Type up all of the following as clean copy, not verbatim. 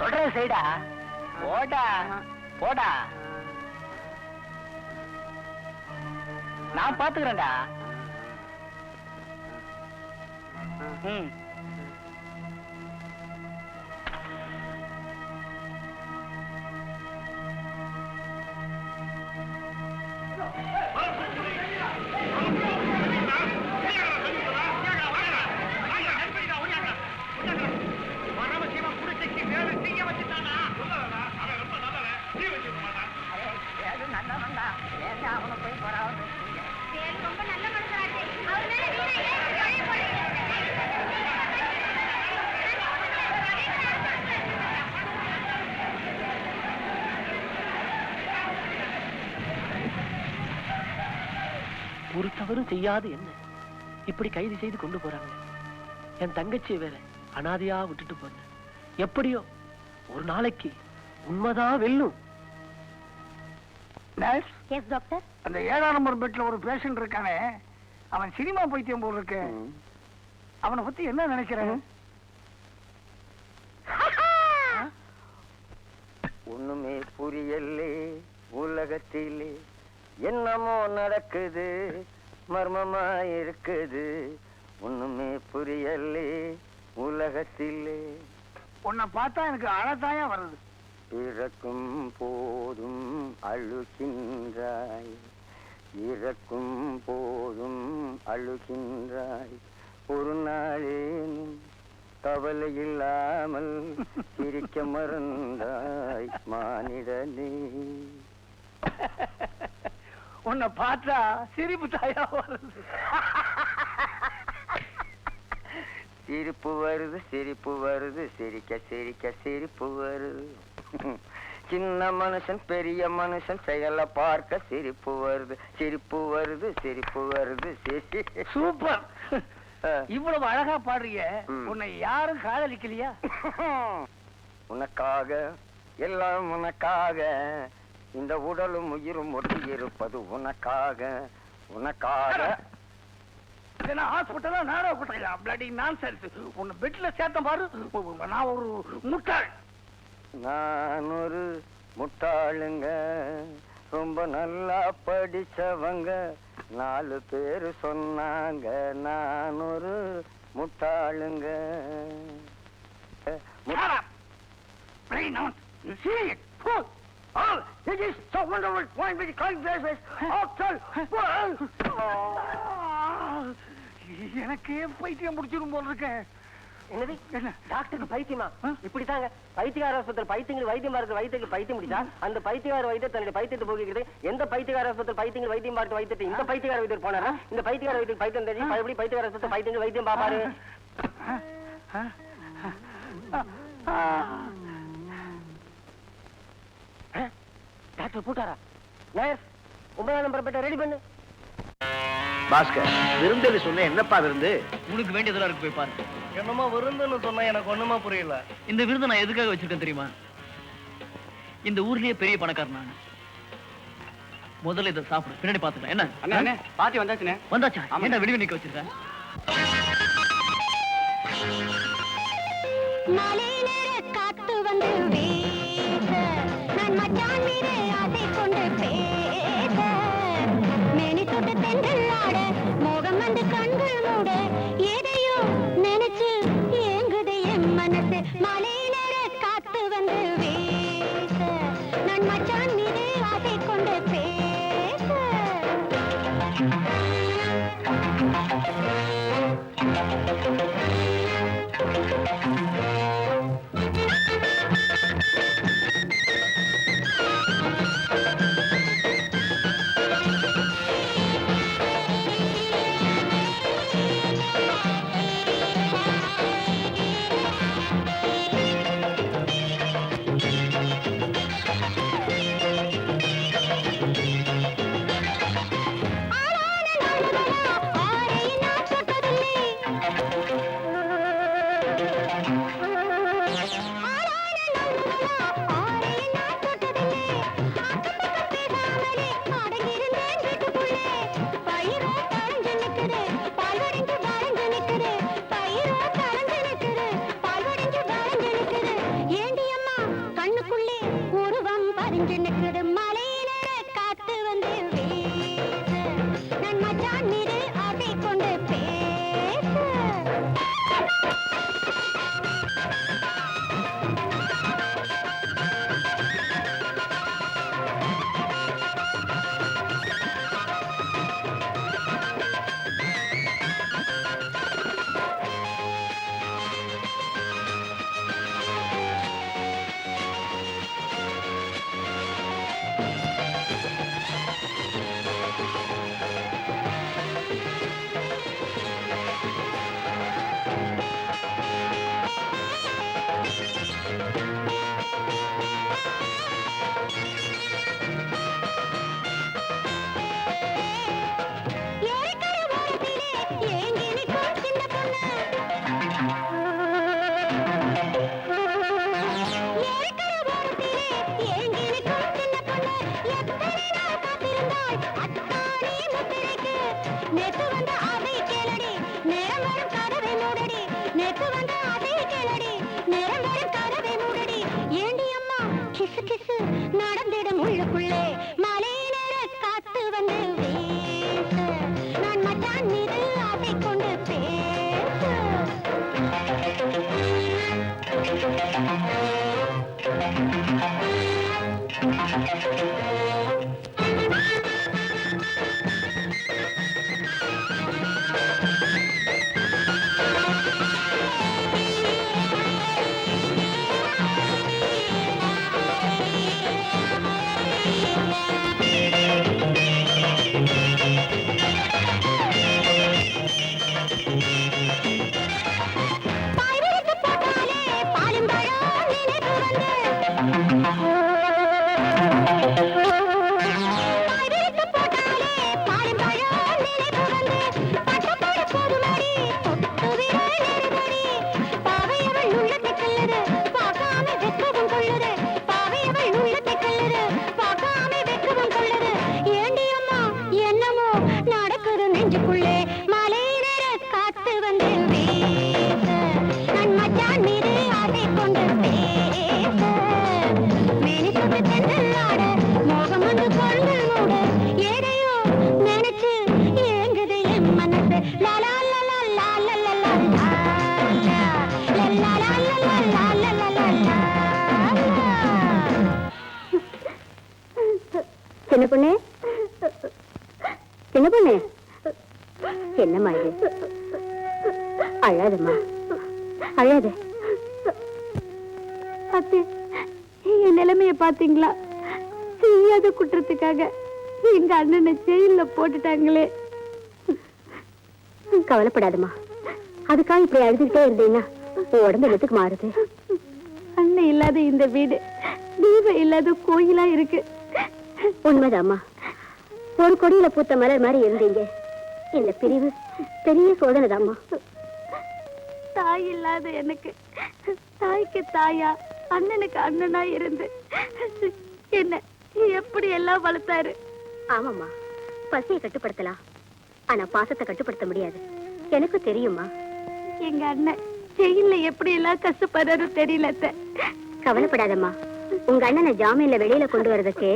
சொல்ற செய்டா. போடா போடா, நான் பாத்துக்கிறேன்டா. ஒரு தவறும் செய்யாது என்ன இப்படி கைது செய்து கொண்டு போறாங்க. என் தங்கச்சியை வேற அனாதையா விட்டுட்டு போறேன். எப்படியோ ஒரு நாளைக்கு உண்மைதான் வெல்லும். டாக்டர், அந்த 7ஆம் நம்பர் பெட்ல ஒரு பேஷண்ட் இருக்கானே, அவன் சினிமா பைத்தியம் போல் இருக்கு. அவனை பத்தி என்ன நினைக்கிறேன்? ஒண்ணுமே புரியலே உலகத்திலே, என்னமோ நடக்குது மர்மமா இருக்குது. ஒண்ணுமே புரியலே உலகத்திலே. உன்னை பார்த்தா எனக்கு அழதாயா வருது. இறக்கும் போதும் அழுகின்றாய், இறக்கும் போதும் அழுகின்றாய். ஒரு நாளேனும் கவலை இல்லாமல் சிரிக்க மறந்தாய் மானிடனே. உன்னை பார்த்தா சிரிப்பு தாயா வருது. சிரிப்பு வருது சிரிப்பு வருது, சிரிக்க சிரிக்க சிரிப்பு வருது. சின்ன மனுஷன் பெரிய மனுஷன் செயலை பார்க்க சிரிப்பு வருது சிரிப்பு வருது சிரிப்பு வருது. சூப்பர். இவ்வளவு அழகா பாடுறிய, உன்னை யாரும் காதலிக்கலையா? உனக்காக எல்லாம் உனக்காக, இந்த உடலும் உயிரும் ஒட்டி இருப்பது உனக்காக உனக்காக. ஹாஸ்பிட்டலா நாடக கொட்டையா? Bloody nonsense. உன்னை பெட்ல சேர்த்த பாரு. நான் ஒரு முட்டாள். நான் ஒரு முட்டாளுங்க, ரொம்ப நல்லா படிச்சவங்க 4 பேர் சொன்னாங்க. நான் ஒரு முட்டாளுங்க. எனக்கு பைத்தியம் முடிச்சிடும் போல இருக்கேன். என்னது டாக்டருக்கு பைத்தியமா? இப்படித்தாங்க பைத்தியகார ஆஸ்பத்திரி பைத்தியங்கள் வைத்தியம் பார்த்து வைத்தியக்கு பைத்தியம் முடிச்சா அந்த பைத்தியகார வைத்தியர் தன்னுடைய பைத்தியத்தை போகிறது. எந்த பைத்தியகார ஆஸ்பத்திரி பைத்தியங்கள் வைத்தியம் பார்த்து வைத்திட்டு இந்த பைத்தியகார வைத்தியர் போனாரா? இந்த பைத்தியகார வைத்தியர் பைத்தியம் தெரிஞ்சு மறுபடி பைத்தியகார ஆஸ்பத்திரி பைத்தியங்கள் வைத்தியம் பாப்பாரு. டாக்டர் போட்டாரா? நர்ஸ் 9ஆம் நம்பர் பெட்ட ரெடி பண்ணு. பாஸ்கர், விருந்தது சொன்ன என்னப்பா விருந்து? உனக்கு வேண்டியதெல்லாம் இருக்கு, போய் பாரு. என்னமா விருந்துன்னு சொன்னா எனக்கு ஒண்ணுமா புரியல. இந்த விருது நான் எதுக்காக வச்சிருக்கேன் தெரியுமா? இந்த ஊர்லயே பெரிய பணக்காரன் நான். முதல்ல இதை சாப்பிடு, பின்னாடி பாத்துக்கலாம். என்ன அண்ணே, பாத்தி வந்தாச்சுண்ணே. வந்தாச்சா? என்ன வெளியே நிக்க வச்சிருக்கேன்? காத்து வந்து வீச, நான் மச்சான் மீது ஆசை கொண்டு பேச, மேனி தொட்டு தென்றல் ஆட, மோகம் வந்து கண்கள் மூட, எதையோ நினைச்சு ஏங்குது என் மனசு. மலை நேர காத்து வந்து வீச, நான் மச்சான் மீது ஆசை கொண்டு பேச. ஏண்டி அம்மா வரும் கதவை மூடடி நேத்து வந்த அதே கேளடி நேரம் வரும் கதவை மூடடி ஏண்டி அம்மா கிசு கிசு நடந்திடும் உள்ளுக்குள்ளே மாலை நேர காத்து வந்து வீச நான் மச்சான் மீது ஆசை கொண்டு பேச பாய்விரித்து போட்டாலே பாலும் பழம் நினைவு வந்து பாய்விரித்து போட்டாலே பாலும் பழம் நினைவு வந்து பட்டப்பட போதுமடி தொட்டு விட நெருங்கடி பாவையவள் உள்ளத்தை கல்லது பார்க்காம வெட்கவும் கொள்ளுது பாவையவள் உள்ளத்தை கல்லது பார்க்காம வெட்கவும் கொள்ளுது ஏண்டி அம்மா என்னமோ நடக்குது நெஞ்சுக்குள்ளே மாலை நேர காத்து வந்து வீச நான் மச்சான் மீது ஆசை கொண்டு பேச மேனி தொட்டு தென்றல் ஆட மோகம் வந்து கொண்டு மூட ஏதையோ நினைச்சு ஏங்குது என் மனசு லா லா லா லா லா லா லா லா லா லா லா லா லா லா லா லா. சின்ன பொண்ணு சின்ன பொண்ணு என்னம்மா இது அழாதம்மா அழாத அத்தை என் நிலைமைய பாத்தீங்களா செய்யாத குற்றத்துக்காக எங்க அண்ணனை ஜெயில போட்டுட்டாங்களே கவலைப்படாதம்மா அதுக்காக இப்படி அழுதுகிட்டே இருந்தீங்கன்னா உன் உடம்பு என்னத்துக்கு மாறுது அண்ணன் இல்லாத இந்த வீடு தீபம் இல்லாத கோயிலா இருக்கு உண்மைதாம்மா ஒரு கொடியில பூத்த மலர் மாதிரி இருந்தீங்க இந்த பிரிவு பெரிய சோதனைதாம்மா தாய் இல்லாத எனக்கு தாய்க்கு தாயா அண்ணனுக்கு அண்ணனா இருந்து என்ன எப்படி எல்லாம் வளர்த்தாரு ஆமாம்மா பசியை கட்டுப்படுத்தலாம் ஆனா பாசத்தை கட்டுப்படுத்த முடியாது எனக்கு தெரியுமா எங்க அண்ணன் ஜெயில எப்படி எல்லாம் கஷ்டப்படுறாரு தெரியல கவலைப்படாதம்மா உங்க அண்ணனை ஜாமீன்ல வெளியில கொண்டு வர்றதுக்கு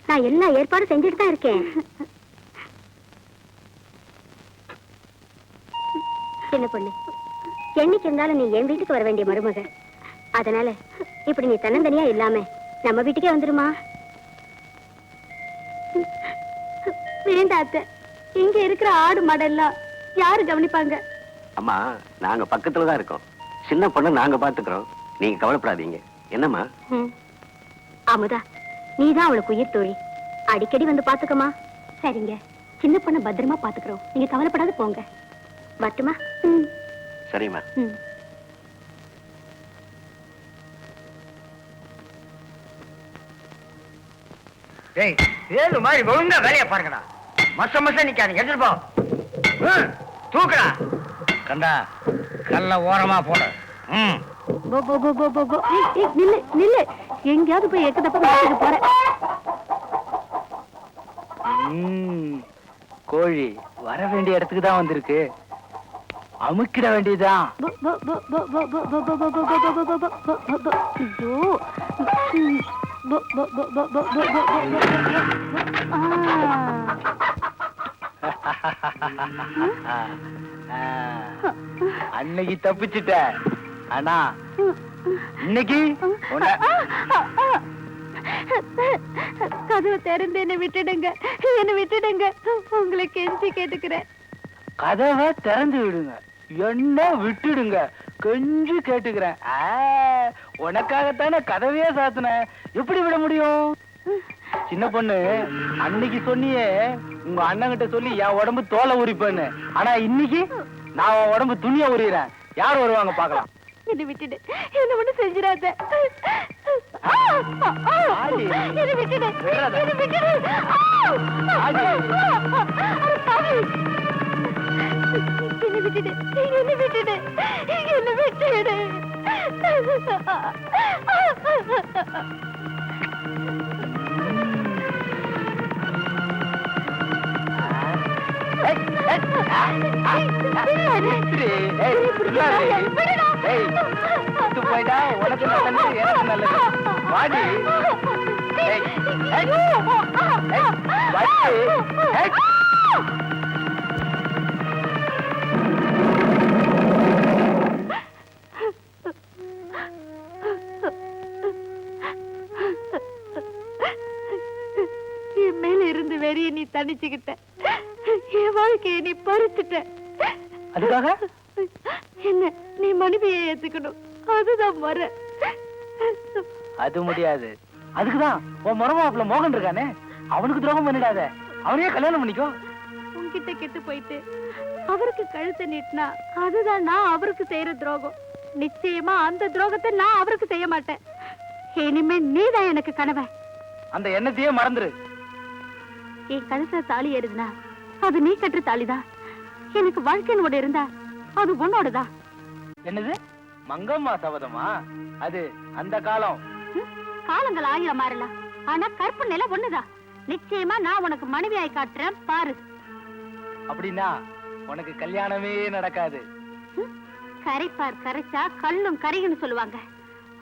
நான் எல்லா ஏற்பாடும் செஞ்சுட்டு தான் இருக்கேன் சின்ன பொண்ணு என்னைக்கு இருந்தாலும் நீ என் வீட்டுக்கு வர வேண்டிய மருமக அதனால இப்படி நீ தன்னந்தனியா இல்லாம நம்ம வீட்டுக்கே வந்துருமா வேண்டாத்த இங்க இருக்கிற ஆடு மாடெல்லாம் யாரு கவனிப்பாங்க அம்மா நாங்க பக்கத்துலதான் இருக்கோம் சின்ன பொண்ணு நாங்க பாத்துக்கிறோம் நீங்க கவலைப்படாதீங்க என்னம்மா அமுதா நீதான் அவளுக்கு உயிர் தோழி அடிக்கடி வந்து பாத்துக்கமா சரிங்க சின்ன பொண்ண பத்திரமா பாத்துக்கிறோம் நீங்க கவலைப்படாத போங்க வரட்டுமா சரிம்மா ஏய் ஏழு மாதிரி ஒழுங்கா வேலையை பாருங்கடா மச நிக்காதீங்க எடுத்துட்டு போ தூக்குடா கண்டா கல்ல ஓரமா போட நில்லு நில்லு எங்கேயாவது போய் எட்டு தப்ப போறேன் கோழி வர வேண்டிய இடத்துக்கு தான் வந்திருக்கு அமுக்கிட வேண்டியதுதான் அன்னைக்கு தப்பிச்சுட்ட ஆனா இன்னைக்கு கதவை திறந்து என்ன விட்டுடுங்க உங்களை கெஞ்சி கேட்டுக்கிறேன் கதவை திறந்து விடுங்க என்ன விட்டுடுங்க கொஞ்சி கேட்டுக்கிறேன் உனக்காகத்தானே கதவையே சாத்தினேன் எப்படி விட முடியும் சின்ன பொண்ணு அன்னைக்கு சொன்னியே உங்க அண்ணன் கிட்ட சொல்லி என் உடம்பு தோலை உரிப்பேன்னு ஆனா இன்னைக்கு நான் உன் உடம்பு துணியை உரிக்கிறேன் யார் வருவாங்க பாக்கலாம் என்ன விட்டுடு என்ன ஒண்ணு செஞ்சிடாத என்ன விட்டுடு என்ன விட்டுடு என்ன விட்டுடு என்ன விட்டுடு என்ன விட்டுடு போயிட்டா உனக்கு நல்லது எனக்கு நல்லது வாடி என் மேல இருந்து வெறிய நீ தணிச்சுக்கிட்ட, என் வாழ்க்கையை நீ பறிச்சுட்ட. அதுக்காக என்ன நீ மனைவியை ஏத்துக்கணும், அதுதான் முறை. அது முடியாது. அதுக்குதான் உன் மருமாப்புல மோகன் இருக்கானே, அவனுக்கு துரோகம் பண்ணிடாத, அவனையே கல்யாணம் பண்ணிக்கோ. உன்கிட்ட கெட்டு போயிட்டு அவருக்கு கழுத்தை நீட்டினா அதுதான் நான் அவருக்கு செய்யற துரோகம். நிச்சயமா அந்த துரோகத்தை நான் அவருக்கு செய்ய மாட்டேன். இனிமே நீதான் எனக்கு கணவன். அந்த எண்ணத்தையே மறந்துரு. என் கழுத்துல தாலி ஏறுதுனா அது நீ கட்டுற தாலிதான். எனக்கு வாழ்க்கைன்னு ஒண்ணு இருந்தா அது உன்னோடதான். என்னது மங்கம்மா சபதமா? அது அந்த காலம். காலங்கள் 1000 மாறலாம், ஆனா கற்பு நிலை ஒண்ணுதான். நிச்சயமா நான் உனக்கு மனைவியாய் காட்டுறேன் பாரு. அப்படின்னா உனக்கு கல்யாணமே நடக்காது. கரைப்பார் கரைச்சா கல்லும் கரைன்னு சொல்லுவாங்க.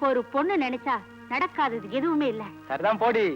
ஒரு பொண்ணு நினைச்சா நடக்காதது எதுவுமே இல்ல. சரிதான் போடி.